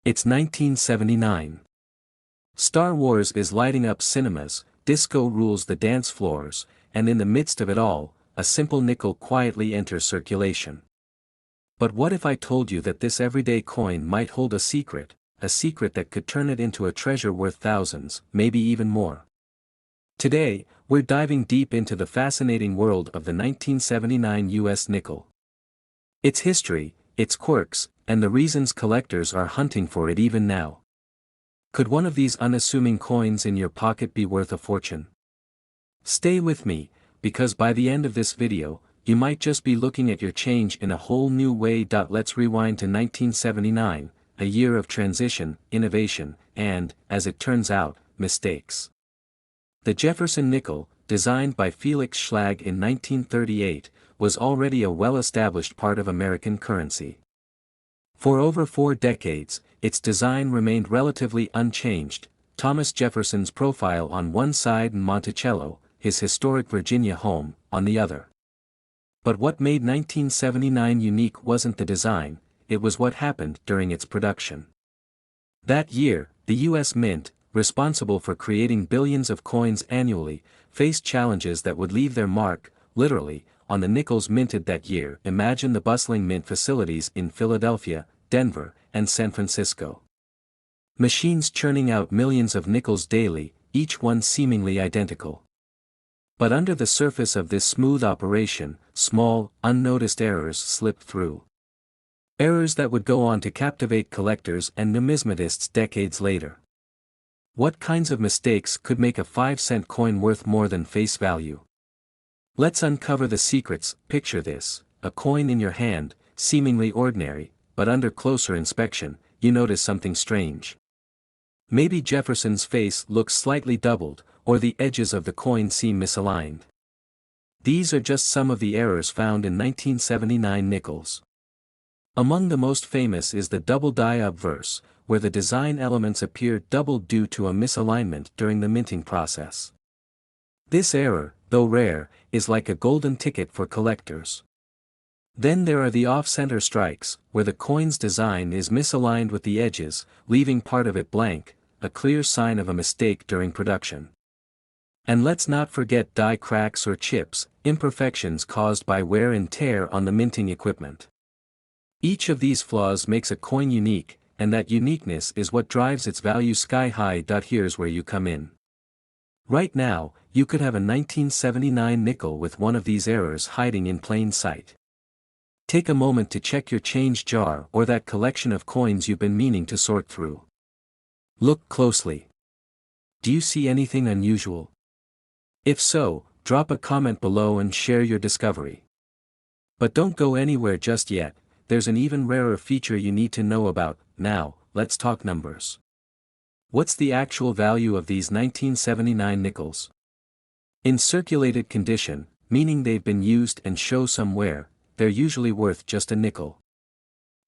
It's 1979. Star Wars is lighting up cinemas, disco rules the dance floors, and in the midst of it all, a simple nickel quietly enters circulation. But what if I told you that this everyday coin might hold a secret that could turn it into a treasure worth thousands, maybe even more? Today, we're diving deep into the fascinating world of the 1979 US nickel. Its history, its quirks, and the reasons collectors are hunting for it even now. Could one of these unassuming coins in your pocket be worth a fortune? Stay with me, because by the end of this video, you might just be looking at your change in a whole new way. Let's rewind to 1979, a year of transition, innovation, and, as it turns out, mistakes. The Jefferson Nickel, designed by Felix Schlag in 1938, was already a well-established part of American currency. For over 4 decades, its design remained relatively unchanged, Thomas Jefferson's profile on one side and Monticello, his historic Virginia home, on the other. But what made 1979 unique wasn't the design, it was what happened during its production. That year, the U.S. Mint, responsible for creating billions of coins annually, faced challenges that would leave their mark, literally, on the nickels minted that year. Imagine the bustling mint facilities in Philadelphia, Denver, and San Francisco. Machines churning out millions of nickels daily, each one seemingly identical. But under the surface of this smooth operation, small, unnoticed errors slipped through. Errors that would go on to captivate collectors and numismatists decades later. What kinds of mistakes could make a 5-cent coin worth more than face value? Let's uncover the secrets. Picture this, a coin in your hand, seemingly ordinary, but under closer inspection, you notice something strange. Maybe Jefferson's face looks slightly doubled, or the edges of the coin seem misaligned. These are just some of the errors found in 1979 nickels. Among the most famous is the double die obverse, where the design elements appear doubled due to a misalignment during the minting process. This error, though rare, is like a golden ticket for collectors. Then there are the off-center strikes, where the coin's design is misaligned with the edges, leaving part of it blank, a clear sign of a mistake during production. And let's not forget die cracks or chips, imperfections caused by wear and tear on the minting equipment. Each of these flaws makes a coin unique, and that uniqueness is what drives its value sky high. Here's where you come in. Right now, you could have a 1979 nickel with one of these errors hiding in plain sight. Take a moment to check your change jar or that collection of coins you've been meaning to sort through. Look closely. Do you see anything unusual? If so, drop a comment below and share your discovery. But don't go anywhere just yet, there's an even rarer feature you need to know about. Now, let's talk numbers. What's the actual value of these 1979 nickels? In circulated condition, meaning they've been used and show some wear, they're usually worth just a nickel.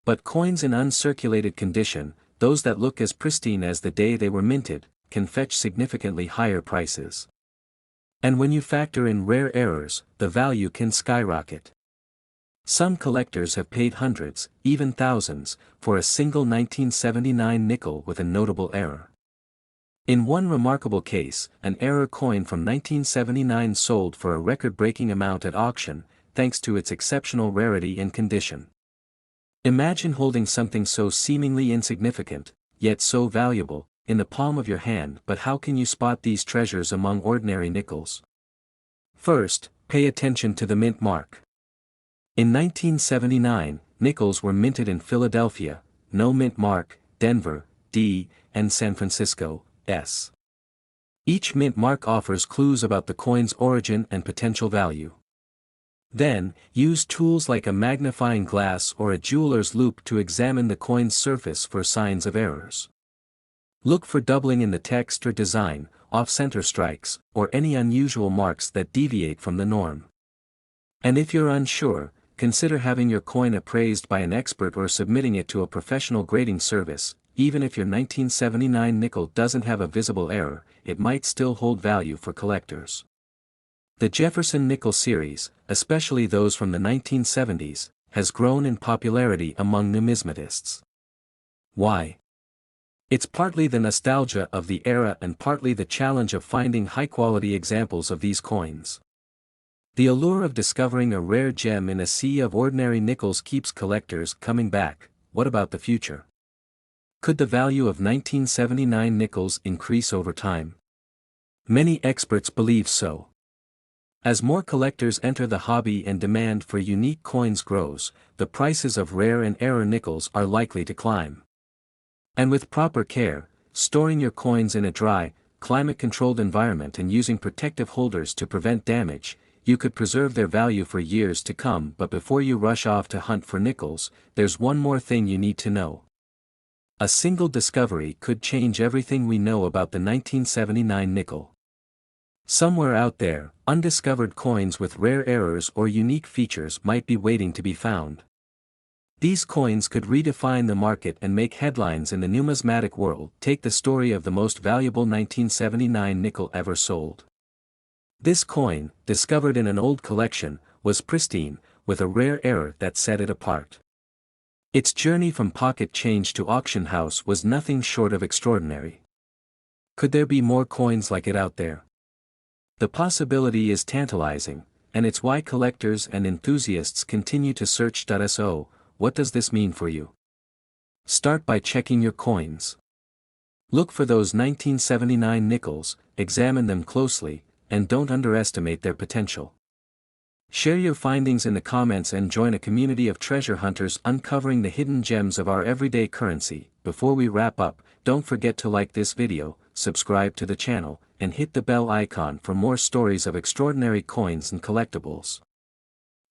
But coins in uncirculated condition, those that look as pristine as the day they were minted, can fetch significantly higher prices. And when you factor in rare errors, the value can skyrocket. Some collectors have paid hundreds, even thousands, for a single 1979 nickel with a notable error. In one remarkable case, an error coin from 1979 sold for a record-breaking amount at auction, thanks to its exceptional rarity and condition. Imagine holding something so seemingly insignificant, yet so valuable, in the palm of your hand. But how can you spot these treasures among ordinary nickels? First, pay attention to the mint mark. In 1979, nickels were minted in Philadelphia, no mint mark, Denver, D, and San Francisco, S. Each mint mark offers clues about the coin's origin and potential value. Then, use tools like a magnifying glass or a jeweler's loupe to examine the coin's surface for signs of errors. Look for doubling in the text or design, off-center strikes, or any unusual marks that deviate from the norm. And if you're unsure, consider having your coin appraised by an expert or submitting it to a professional grading service. Even if your 1979 nickel doesn't have a visible error, it might still hold value for collectors. The Jefferson Nickel series, especially those from the 1970s, has grown in popularity among numismatists. Why? It's partly the nostalgia of the era and partly the challenge of finding high-quality examples of these coins. The allure of discovering a rare gem in a sea of ordinary nickels keeps collectors coming back. What about the future? Could the value of 1979 nickels increase over time? Many experts believe so. As more collectors enter the hobby and demand for unique coins grows, the prices of rare and error nickels are likely to climb. And with proper care, storing your coins in a dry, climate-controlled environment and using protective holders to prevent damage, you could preserve their value for years to come. But before you rush off to hunt for nickels, there's one more thing you need to know. A single discovery could change everything we know about the 1979 nickel. Somewhere out there, undiscovered coins with rare errors or unique features might be waiting to be found. These coins could redefine the market and make headlines in the numismatic world. Take the story of the most valuable 1979 nickel ever sold. This coin, discovered in an old collection, was pristine, with a rare error that set it apart. Its journey from pocket change to auction house was nothing short of extraordinary. Could there be more coins like it out there? The possibility is tantalizing, and it's why collectors and enthusiasts continue to search. So, what does this mean for you? Start by checking your coins. Look for those 1979 nickels, examine them closely, and don't underestimate their potential. Share your findings in the comments and join a community of treasure hunters uncovering the hidden gems of our everyday currency. Before we wrap up, don't forget to like this video, subscribe to the channel, and hit the bell icon for more stories of extraordinary coins and collectibles.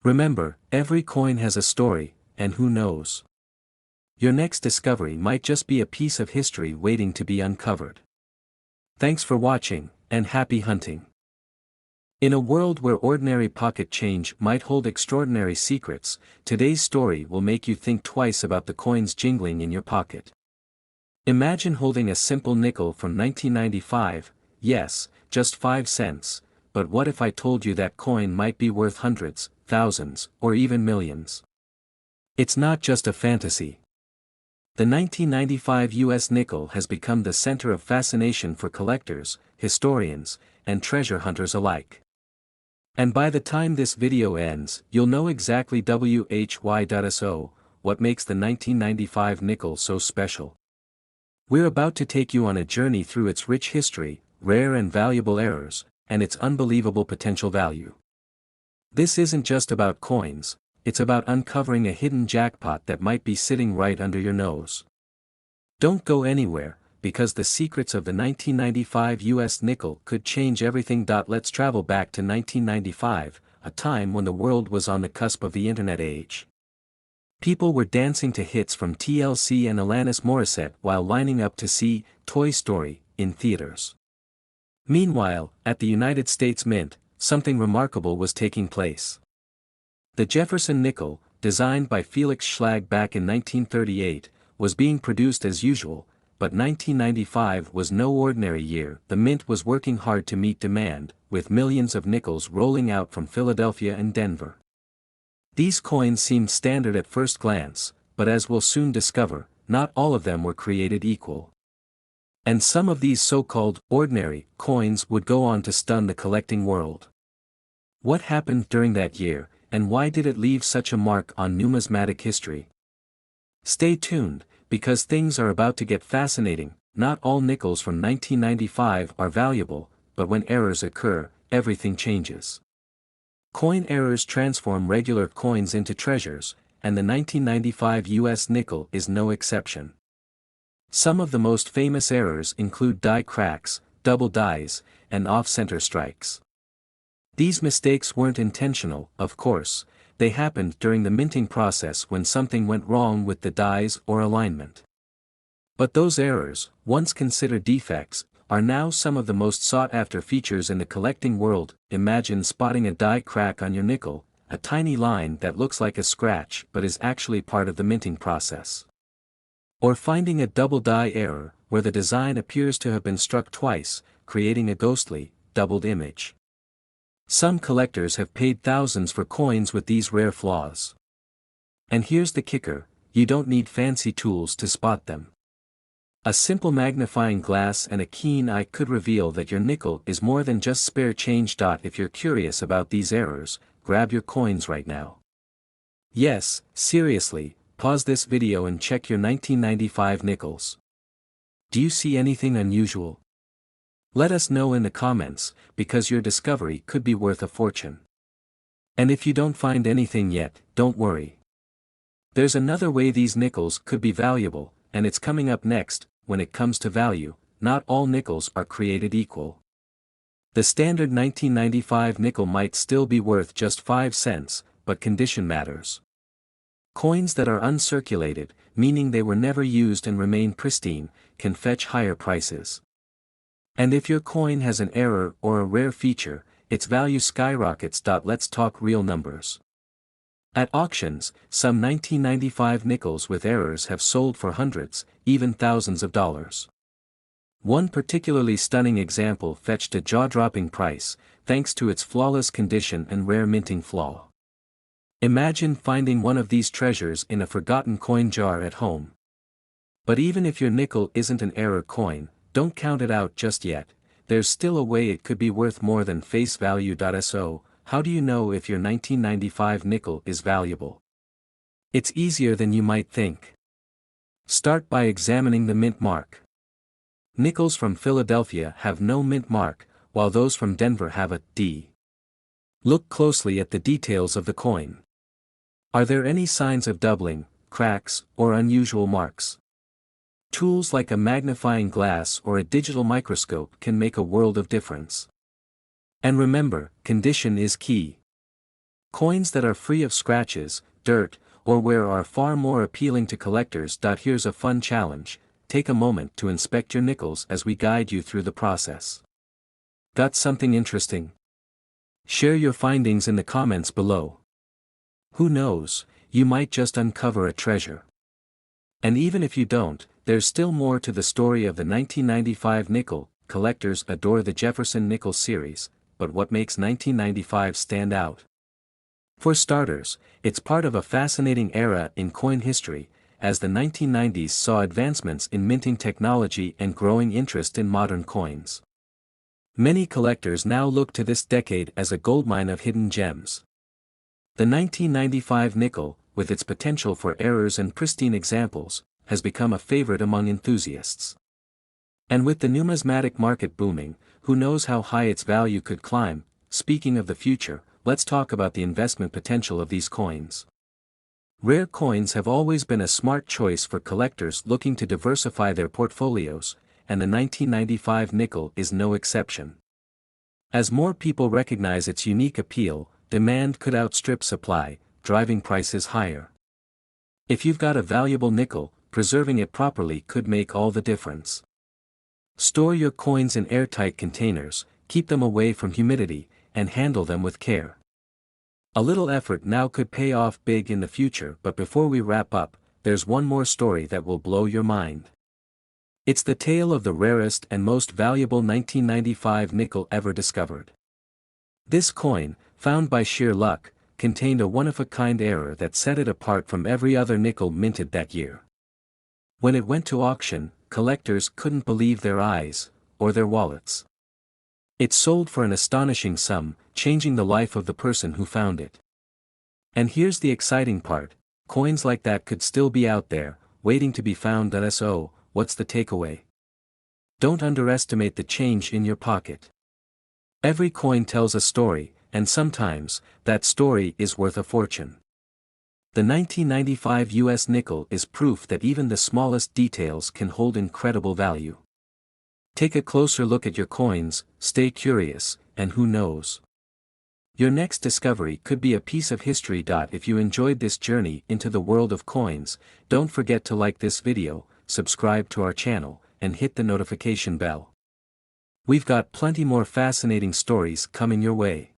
Remember, every coin has a story, and who knows? Your next discovery might just be a piece of history waiting to be uncovered. Thanks for watching, and happy hunting! In a world where ordinary pocket change might hold extraordinary secrets, today's story will make you think twice about the coins jingling in your pocket. Imagine holding a simple nickel from 1995, yes, just 5 cents, but what if I told you that coin might be worth hundreds, thousands, or even millions? It's not just a fantasy. The 1995 US nickel has become the center of fascination for collectors, historians, and treasure hunters alike. And by the time this video ends, you'll know exactly why.so, what makes the 1995 nickel so special. We're about to take you on a journey through its rich history, rare and valuable errors, and its unbelievable potential value. This isn't just about coins, it's about uncovering a hidden jackpot that might be sitting right under your nose. Don't go anywhere, because the secrets of the 1995 US nickel could change everything. Let's travel back to 1995, a time when the world was on the cusp of the internet age. People were dancing to hits from TLC and Alanis Morissette while lining up to see Toy Story in theaters. Meanwhile, at the United States Mint, something remarkable was taking place. The Jefferson Nickel, designed by Felix Schlag back in 1938, was being produced as usual, but 1995 was no ordinary year. The Mint was working hard to meet demand, with millions of nickels rolling out from Philadelphia and Denver. These coins seemed standard at first glance, but as we'll soon discover, not all of them were created equal. And some of these so-called ordinary coins would go on to stun the collecting world. What happened during that year, and why did it leave such a mark on numismatic history? Stay tuned, because things are about to get fascinating. Not all nickels from 1995 are valuable, but when errors occur, everything changes. Coin errors transform regular coins into treasures, and the 1995 US nickel is no exception. Some of the most famous errors include die cracks, double dies, and off-center strikes. These mistakes weren't intentional, of course. They happened during the minting process when something went wrong with the dies or alignment. But those errors, once considered defects, are now some of the most sought-after features in the collecting world. Imagine spotting a die crack on your nickel, a tiny line that looks like a scratch but is actually part of the minting process. Or finding a double die error, where the design appears to have been struck twice, creating a ghostly, doubled image. Some collectors have paid thousands for coins with these rare flaws. And here's the kicker, you don't need fancy tools to spot them. A simple magnifying glass and a keen eye could reveal that your nickel is more than just spare change. If you're curious about these errors, grab your coins right now. Yes, seriously, pause this video and check your 1995 nickels. Do you see anything unusual? Let us know in the comments, because your discovery could be worth a fortune. And if you don't find anything yet, don't worry. There's another way these nickels could be valuable, and it's coming up next. When it comes to value, not all nickels are created equal. The standard 1995 nickel might still be worth just 5 cents, but condition matters. Coins that are uncirculated, meaning they were never used and remain pristine, can fetch higher prices. And if your coin has an error or a rare feature, its value skyrockets. Let's talk real numbers. At auctions, some 1995 nickels with errors have sold for hundreds, even thousands of dollars. One particularly stunning example fetched a jaw-dropping price, thanks to its flawless condition and rare minting flaw. Imagine finding one of these treasures in a forgotten coin jar at home. But even if your nickel isn't an error coin, don't count it out just yet. There's still a way it could be worth more than face value. So, how do you know if your 1995 nickel is valuable? It's easier than you might think. Start by examining the mint mark. Nickels from Philadelphia have no mint mark, while those from Denver have a D. Look closely at the details of the coin. Are there any signs of doubling, cracks, or unusual marks? Tools like a magnifying glass or a digital microscope can make a world of difference. And remember, condition is key. Coins that are free of scratches, dirt, or wear are far more appealing to collectors. Here's a fun challenge. Take a moment to inspect your nickels as we guide you through the process. Got something interesting? Share your findings in the comments below. Who knows, you might just uncover a treasure. And even if you don't, there's still more to the story of the 1995 nickel. Collectors adore the Jefferson Nickels series, but what makes 1995 stand out? For starters, it's part of a fascinating era in coin history, as the 1990s saw advancements in minting technology and growing interest in modern coins. Many collectors now look to this decade as a goldmine of hidden gems. The 1995 nickel, with its potential for errors and pristine examples, has become a favorite among enthusiasts. And with the numismatic market booming, who knows how high its value could climb? Speaking of the future, let's talk about the investment potential of these coins. Rare coins have always been a smart choice for collectors looking to diversify their portfolios, and the 1995 nickel is no exception. As more people recognize its unique appeal, demand could outstrip supply, driving prices higher. If you've got a valuable nickel, preserving it properly could make all the difference. Store your coins in airtight containers, keep them away from humidity, and handle them with care. A little effort now could pay off big in the future. But before we wrap up, there's one more story that will blow your mind. It's the tale of the rarest and most valuable 1995 nickel ever discovered. This coin, found by sheer luck, contained a one-of-a-kind error that set it apart from every other nickel minted that year. When it went to auction, collectors couldn't believe their eyes, or their wallets. It sold for an astonishing sum, changing the life of the person who found it. And here's the exciting part, coins like that could still be out there, waiting to be found. So, what's the takeaway? Don't underestimate the change in your pocket. Every coin tells a story, and sometimes, that story is worth a fortune. The 1995 US nickel is proof that even the smallest details can hold incredible value. Take a closer look at your coins, stay curious, and who knows? Your next discovery could be a piece of history. If you enjoyed this journey into the world of coins, don't forget to like this video, subscribe to our channel, and hit the notification bell. We've got plenty more fascinating stories coming your way.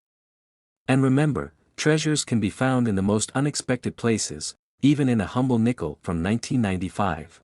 And remember, treasures can be found in the most unexpected places, even in a humble nickel from 1995.